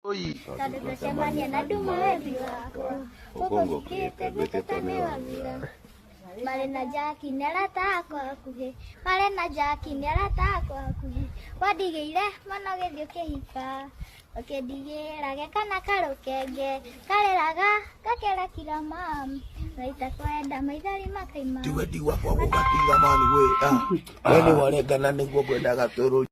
Tondũ tũcemania na nduma wendi waku, ũkũmũkĩte gwĩtĩtane wamira. Marĩ na Jaki nĩ arata akwa hakuhĩ, marĩ na Jaki nĩ arata akwa hakuhĩ. Wandigĩire mũno gĩthiĩ ũkĩhika, ũkĩndigĩra gekana karũkenge, kareraga gakera kira mamu. Raita kwenda maithori makaima. Tiwe ndigwa kwa gũgatiga mani we. We nĩ warengana nĩguo ngwendaga tũrũ.